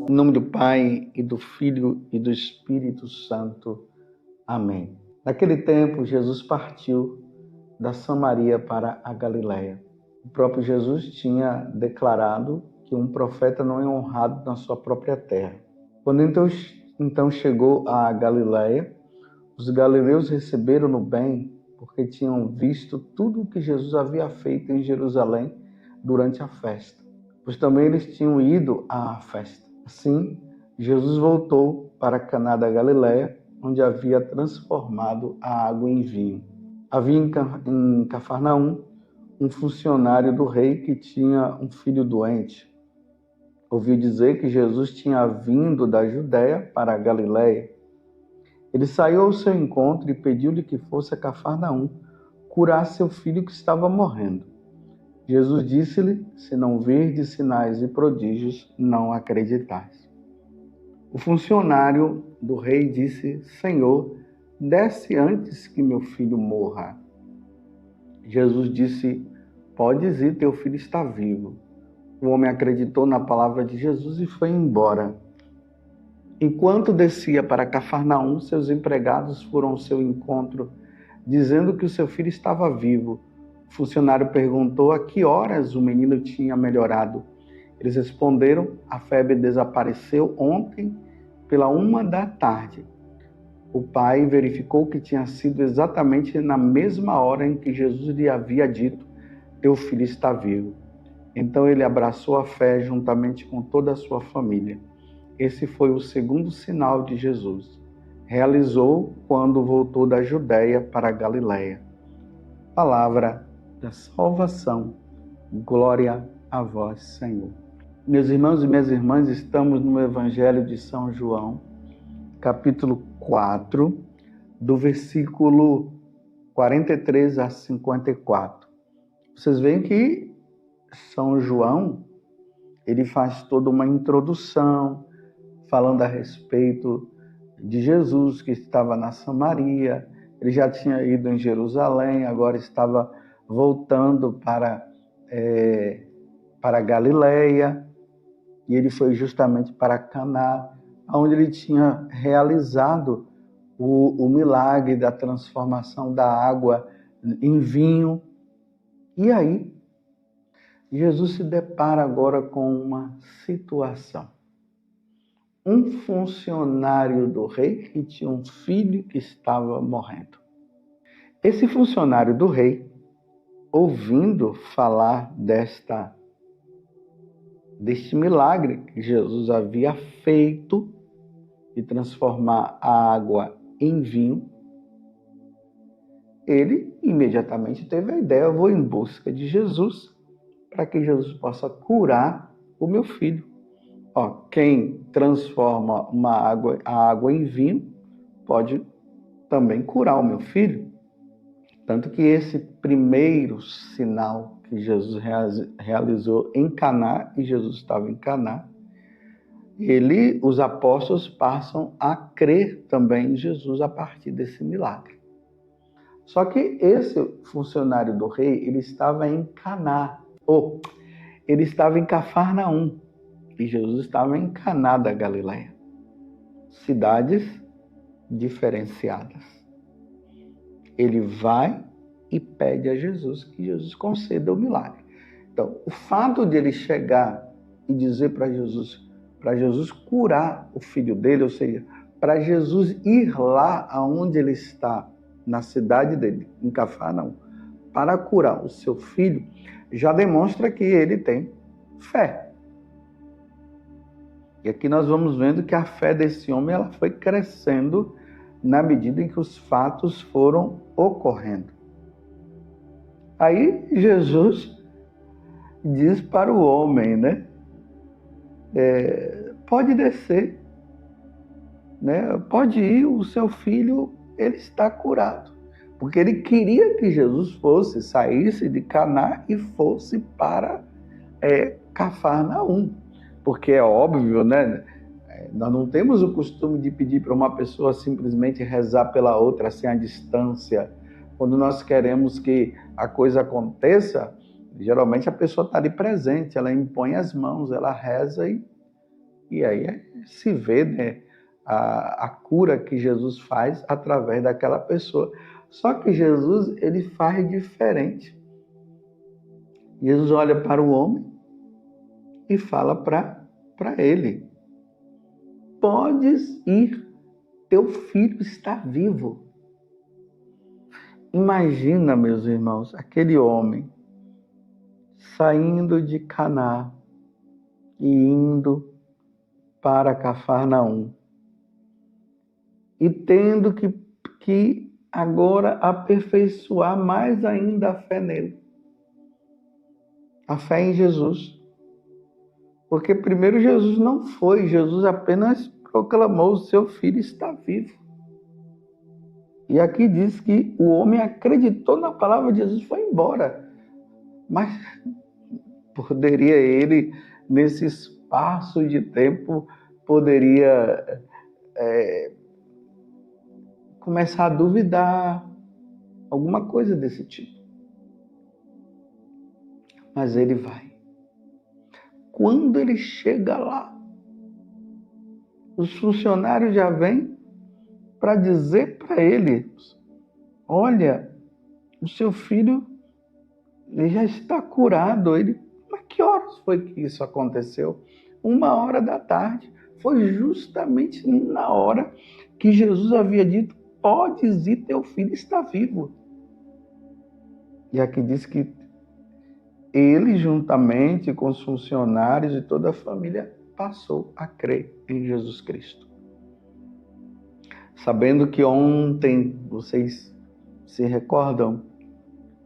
Em nome do Pai, e do Filho, e do Espírito Santo. Amém. Naquele tempo, Jesus partiu da Samaria para a Galiléia. O próprio Jesus tinha declarado que um profeta não é honrado na sua própria terra. Quando então chegou à Galiléia, os galileus receberam-no bem, porque tinham visto tudo o que Jesus havia feito em Jerusalém durante a festa, pois também eles tinham ido à festa. Assim, Jesus voltou para Caná da Galiléia, onde havia transformado a água em vinho. Havia em Cafarnaum um funcionário do rei que tinha um filho doente. Ouviu dizer que Jesus tinha vindo da Judéia para a Galiléia. Ele saiu ao seu encontro e pediu-lhe que fosse a Cafarnaum curar seu filho que estava morrendo. Jesus disse-lhe: se não virdes sinais e prodígios, não acreditais. O funcionário do rei disse: Senhor, desce antes que meu filho morra. Jesus disse: podes ir, teu filho está vivo. O homem acreditou na palavra de Jesus e foi embora. Enquanto descia para Cafarnaum, seus empregados foram ao seu encontro, dizendo que o seu filho estava vivo. O funcionário perguntou a que horas o menino tinha melhorado. Eles responderam: a febre desapareceu ontem pela 1h. O pai verificou que tinha sido exatamente na mesma hora em que Jesus lhe havia dito: teu filho está vivo. Então ele abraçou a fé juntamente com toda a sua família. Esse foi o segundo sinal de Jesus. Realizou quando voltou da Judéia para a Galiléia. Palavra da salvação. Glória a vós, Senhor. Meus irmãos e minhas irmãs, estamos no Evangelho de São João, capítulo 4, do versículo 43 a 54. Vocês veem que São João, ele faz toda uma introdução, falando a respeito de Jesus, que estava na Samaria. Ele já tinha ido em Jerusalém, agora estava voltando para Galiléia, e ele foi justamente para Caná, onde ele tinha realizado o milagre da transformação da água em vinho. E aí, Jesus se depara agora com uma situação. Um funcionário do rei que tinha um filho que estava morrendo. Esse funcionário do rei, ouvindo falar deste milagre que Jesus havia feito de transformar a água em vinho, ele imediatamente teve a ideia: eu vou em busca de Jesus para que Jesus possa curar o meu filho. Quem transforma a água em vinho pode também curar o meu filho. Tanto que esse primeiro sinal que Jesus realizou em Caná, e Jesus estava em Caná, os apóstolos passam a crer também em Jesus a partir desse milagre. Só que esse funcionário do rei, ele estava em Caná, ele estava em Cafarnaum, e Jesus estava em Caná da Galiléia. Cidades diferenciadas. Ele vai e pede a Jesus que Jesus conceda o milagre. Então, o fato de ele chegar e dizer para Jesus curar o filho dele, ou seja, para Jesus ir lá aonde ele está, na cidade dele, em Cafarnaum, para curar o seu filho, já demonstra que ele tem fé. E aqui nós vamos vendo que a fé desse homem ela foi crescendo na medida em que os fatos foram ocorrendo. Aí Jesus diz para o homem, pode descer, pode ir, o seu filho ele está curado. Porque ele queria que Jesus saísse de Caná e fosse para Cafarnaum. Porque é óbvio, nós não temos o costume de pedir para uma pessoa simplesmente rezar pela outra assim à distância. Quando nós queremos que a coisa aconteça, geralmente a pessoa está ali presente, ela impõe as mãos, ela reza e E aí se vê, né, a cura que Jesus faz através daquela pessoa. Só que Jesus, ele faz diferente. Jesus olha para o homem e fala para ele: podes ir, teu filho está vivo. Imagina, meus irmãos, aquele homem saindo de Caná e indo para Cafarnaum e tendo que agora aperfeiçoar mais ainda a fé nele, a fé em Jesus. Porque primeiro Jesus não foi, Jesus apenas proclamou: o seu filho está vivo. E aqui diz que o homem acreditou na palavra de Jesus e foi embora. Mas poderia ele, nesse espaço de tempo, poderia começar a duvidar, alguma coisa desse tipo. Mas ele vai. Quando ele chega lá, os funcionários já vêm para dizer para ele: olha, o seu filho ele já está curado. Ele, mas que horas foi que isso aconteceu? 1h da tarde. Foi justamente na hora que Jesus havia dito: podes ir, teu filho está vivo. E aqui diz que ele, juntamente com os funcionários e toda a família, passou a crer em Jesus Cristo. Sabendo que ontem, vocês se recordam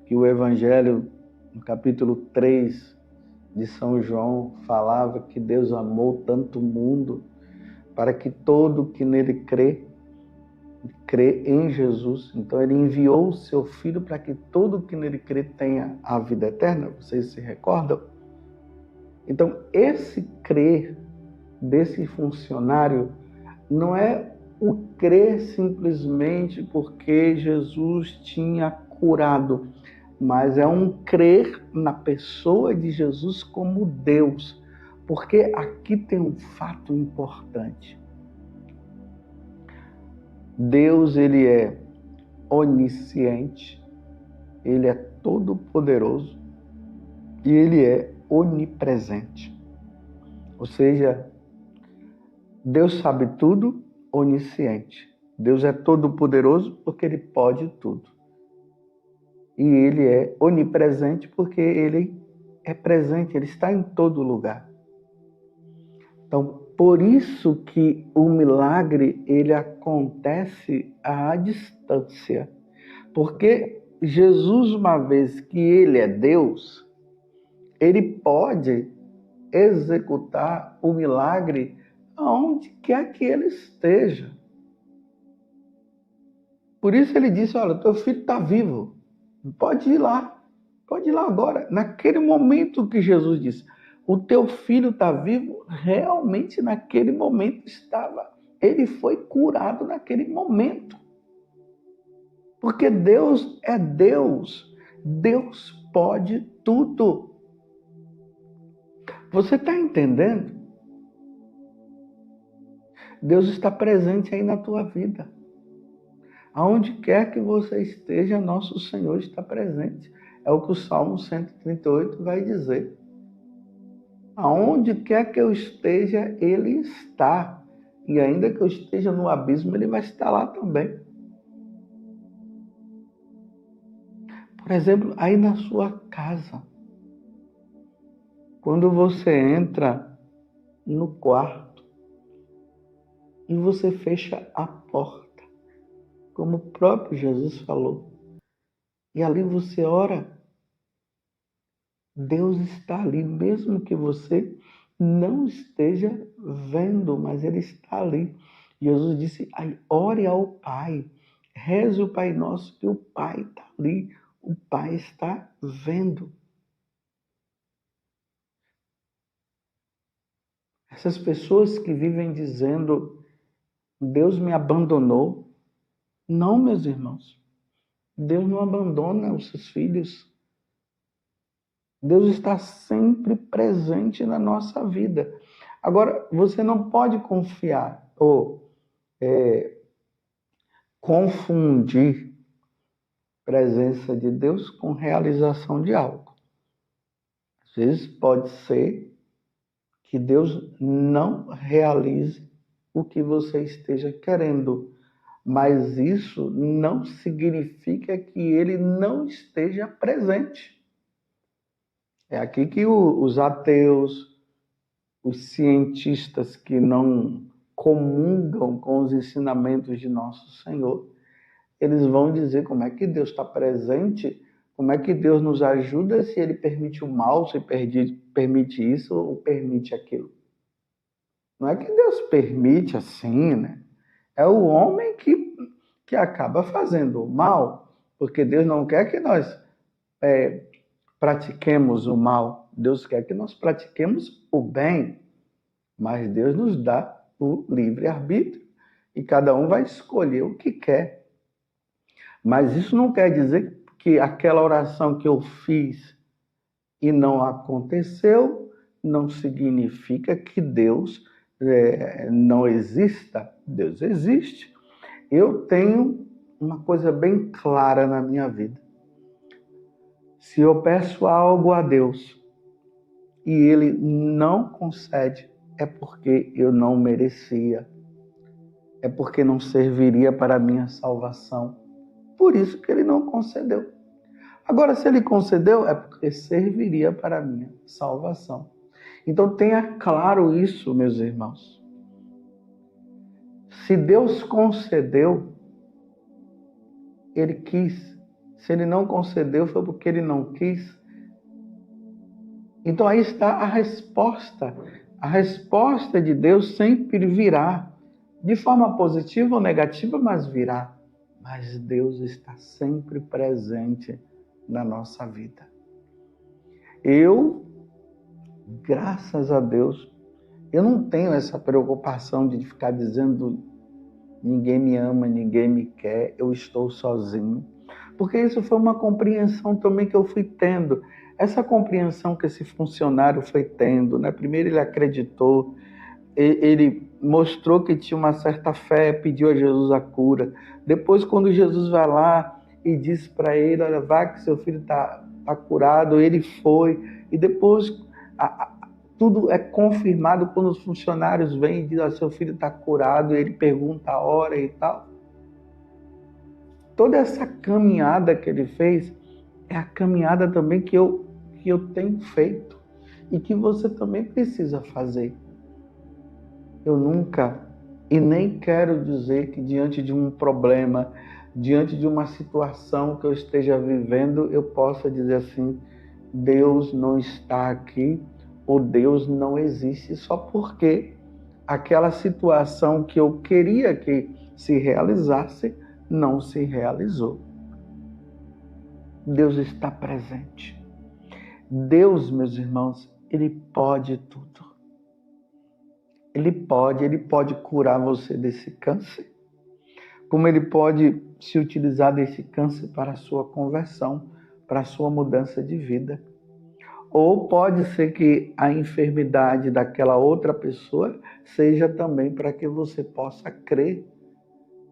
que o Evangelho, no capítulo 3 de São João, falava que Deus amou tanto o mundo para que todo que nele crê em Jesus. Então ele enviou o seu Filho para que todo que nele crê tenha a vida eterna. Vocês se recordam? Então esse crer desse funcionário não é o crer simplesmente porque Jesus tinha curado, mas é um crer na pessoa de Jesus como Deus. Porque aqui tem um fato importante. Deus, ele é onisciente, ele é todo-poderoso e ele é onipresente. Ou seja, Deus sabe tudo, onisciente. Deus é todo-poderoso porque ele pode tudo. E ele é onipresente porque ele é presente, ele está em todo lugar. Então, por isso que o milagre ele acontece à distância. Porque Jesus, uma vez que ele é Deus, ele pode executar o milagre aonde quer que ele esteja. Por isso ele disse: olha, teu filho está vivo, pode ir lá agora. Naquele momento que Jesus disse: o teu filho está vivo, realmente naquele momento estava. Ele foi curado naquele momento. Porque Deus é Deus. Deus pode tudo. Você está entendendo? Deus está presente aí na tua vida. Aonde quer que você esteja, nosso Senhor está presente. É o que o Salmo 138 vai dizer. Aonde quer que eu esteja, Ele está. E ainda que eu esteja no abismo, Ele vai estar lá também. Por exemplo, aí na sua casa. Quando você entra no quarto e você fecha a porta, como o próprio Jesus falou, e ali você ora, Deus está ali, mesmo que você não esteja vendo, mas Ele está ali. Jesus disse: ore ao Pai, reze o Pai Nosso, que o Pai está ali, o Pai está vendo. Essas pessoas que vivem dizendo: Deus me abandonou. Não, meus irmãos. Deus não abandona os seus filhos. Deus está sempre presente na nossa vida. Agora, você não pode confiar ou confundir presença de Deus com realização de algo. Às vezes pode ser que Deus não realize o que você esteja querendo, mas isso não significa que ele não esteja presente. É aqui que os ateus, os cientistas que não comungam com os ensinamentos de nosso Senhor, eles vão dizer como é que Deus está presente, como é que Deus nos ajuda se ele permite o mal, se permite isso ou permite aquilo. Não é que Deus permite assim, né? É o homem que acaba fazendo o mal, porque Deus não quer que nós pratiquemos o mal. Deus quer que nós pratiquemos o bem, mas Deus nos dá o livre-arbítrio e cada um vai escolher o que quer. Mas isso não quer dizer que aquela oração que eu fiz e não aconteceu, não significa que Deus não exista. Deus existe. Eu tenho uma coisa bem clara na minha vida. Se eu peço algo a Deus e Ele não concede, é porque eu não merecia. É porque não serviria para a minha salvação. Por isso que Ele não concedeu. Agora, se Ele concedeu, é porque serviria para a minha salvação. Então tenha claro isso, meus irmãos. Se Deus concedeu, Ele quis. Se Ele não concedeu, foi porque Ele não quis. Então aí está a resposta. A resposta de Deus sempre virá. De forma positiva ou negativa, mas virá. Mas Deus está sempre presente na nossa vida. Eu, graças a Deus, eu não tenho essa preocupação de ficar dizendo ninguém me ama, ninguém me quer, eu estou sozinho. Porque isso foi uma compreensão também que eu fui tendo. Essa compreensão que esse funcionário foi tendo, né? Primeiro ele acreditou, ele mostrou que tinha uma certa fé, pediu a Jesus a cura. Depois, quando Jesus vai lá e diz para ele, olha, vá que seu filho está curado, ele foi. E depois tudo é confirmado quando os funcionários vêm e dizem, seu filho está curado, e ele pergunta a hora e tal. Toda essa caminhada que ele fez é a caminhada também que eu tenho feito e que você também precisa fazer. Eu nunca, e nem quero dizer que diante de um problema, diante de uma situação que eu esteja vivendo, eu possa dizer assim, Deus não está aqui, ou Deus não existe, só porque aquela situação que eu queria que se realizasse, não se realizou. Deus está presente. Deus, meus irmãos, Ele pode tudo. Ele pode curar você desse câncer, como Ele pode se utilizar desse câncer para a sua conversão, para a sua mudança de vida. Ou pode ser que a enfermidade daquela outra pessoa seja também para que você possa crer.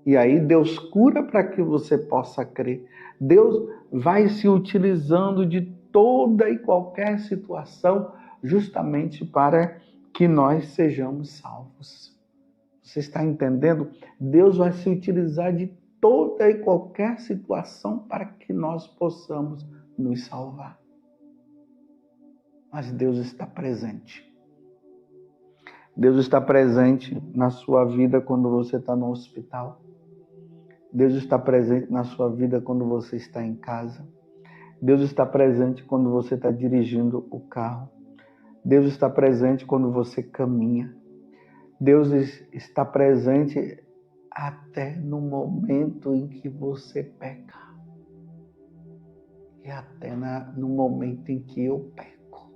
E aí Deus cura para que você possa crer. Deus vai se utilizando de toda e qualquer situação justamente para que nós sejamos salvos. Você está entendendo? Deus vai se utilizar de toda e qualquer situação para que nós possamos nos salvar. Mas Deus está presente. Deus está presente na sua vida quando você está no hospital. Deus está presente na sua vida quando você está em casa. Deus está presente quando você está dirigindo o carro. Deus está presente quando você caminha. Deus está presente até no momento em que você peca. E até no momento em que eu peco.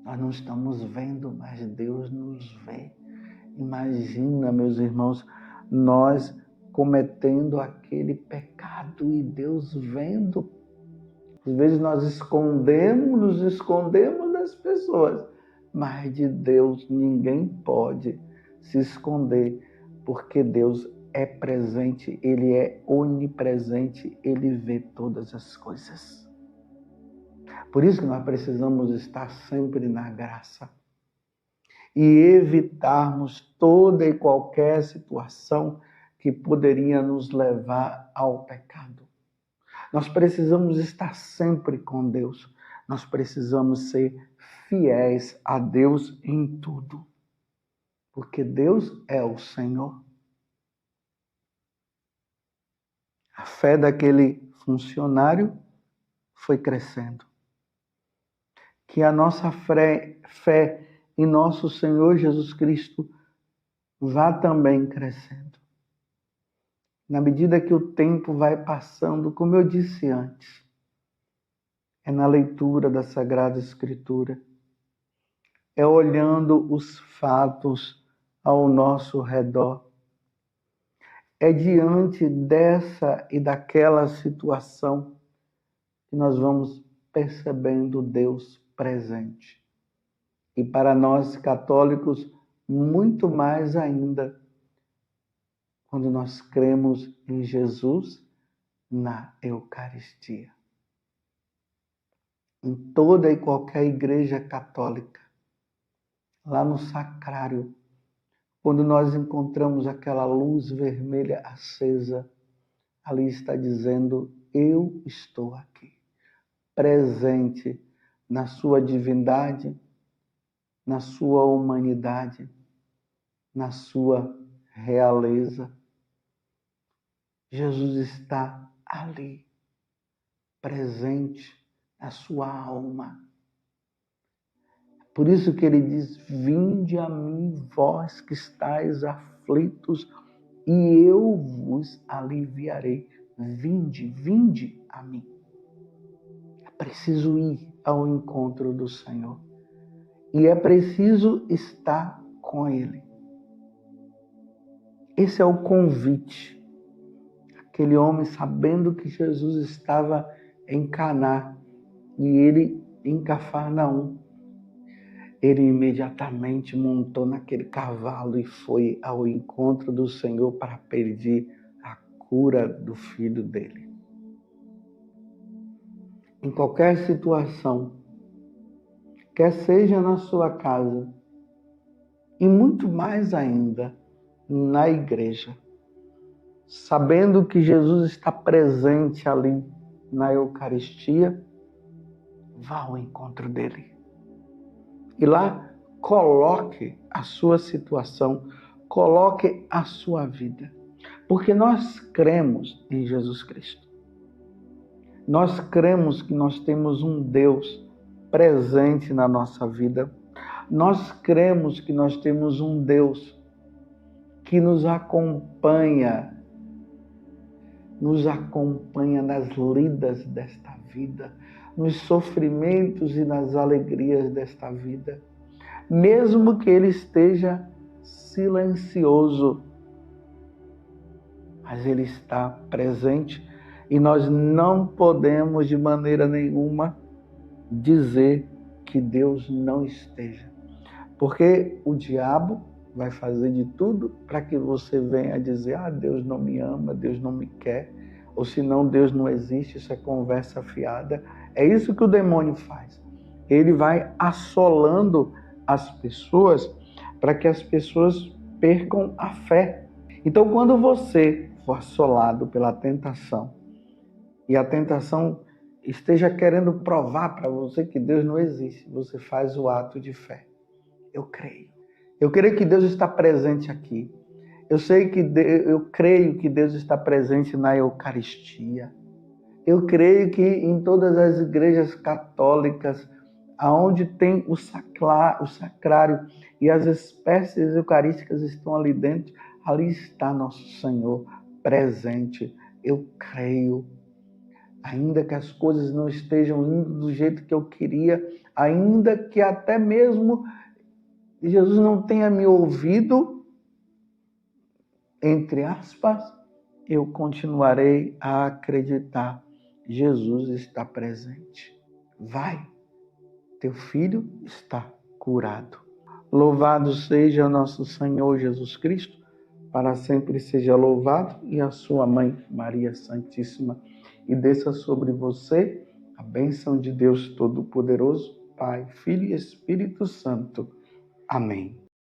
Nós não estamos vendo, mas Deus nos vê. Imagina, meus irmãos, nós cometendo aquele pecado e Deus vendo. Às vezes nós nos escondemos das pessoas, mas de Deus ninguém pode se esconder, porque Deus é presente, Ele é onipresente, Ele vê todas as coisas. Por isso que nós precisamos estar sempre na graça e evitarmos toda e qualquer situação que poderia nos levar ao pecado. Nós precisamos estar sempre com Deus. Nós precisamos ser fiéis a Deus em tudo, porque Deus é o Senhor. A fé daquele funcionário foi crescendo. Que a nossa fé em nosso Senhor Jesus Cristo vá também crescendo. Na medida que o tempo vai passando, como eu disse antes, é na leitura da Sagrada Escritura, é olhando os fatos ao nosso redor, é diante dessa e daquela situação que nós vamos percebendo Deus presente. E para nós católicos, muito mais ainda, quando nós cremos em Jesus na Eucaristia. Em toda e qualquer igreja católica, lá no sacrário, quando nós encontramos aquela luz vermelha acesa, ali está dizendo: eu estou aqui, presente na sua divindade, na sua humanidade, na sua realeza. Jesus está ali, presente na sua alma. Por isso que ele diz: vinde a mim, vós que estáis aflitos, e eu vos aliviarei. Vinde a mim. É preciso ir ao encontro do Senhor. E é preciso estar com Ele. Esse é o convite. Aquele homem, sabendo que Jesus estava em Caná e ele em Cafarnaum, ele imediatamente montou naquele cavalo e foi ao encontro do Senhor para pedir a cura do filho dele. Em qualquer situação, quer seja na sua casa, e muito mais ainda na igreja, sabendo que Jesus está presente ali na Eucaristia, vá ao encontro dele. E lá coloque a sua situação, coloque a sua vida. Porque nós cremos em Jesus Cristo. Nós cremos que nós temos um Deus presente na nossa vida. Nós cremos que nós temos um Deus que nos acompanha nas lidas desta vida, nos sofrimentos e nas alegrias desta vida, mesmo que ele esteja silencioso, mas ele está presente e nós não podemos de maneira nenhuma dizer que Deus não esteja, porque o diabo vai fazer de tudo para que você venha dizer: Deus não me ama, Deus não me quer, ou senão Deus não existe, isso é conversa fiada. É isso que o demônio faz. Ele vai assolando as pessoas para que as pessoas percam a fé. Então, quando você for assolado pela tentação, e a tentação esteja querendo provar para você que Deus não existe, você faz o ato de fé. Eu creio. Eu creio que Deus está presente aqui. Eu creio que Deus está presente na Eucaristia. Eu creio que em todas as igrejas católicas, aonde tem o sacrário e as espécies eucarísticas estão ali dentro, ali está nosso Senhor presente. Eu creio. Ainda que as coisas não estejam indo do jeito que eu queria, ainda que até mesmo Jesus não tenha me ouvido, entre aspas, eu continuarei a acreditar. Jesus está presente. Vai, teu filho está curado. Louvado seja nosso Senhor Jesus Cristo, para sempre seja louvado, e a sua mãe, Maria Santíssima, e desça sobre você a bênção de Deus Todo-Poderoso, Pai, Filho e Espírito Santo. Amém.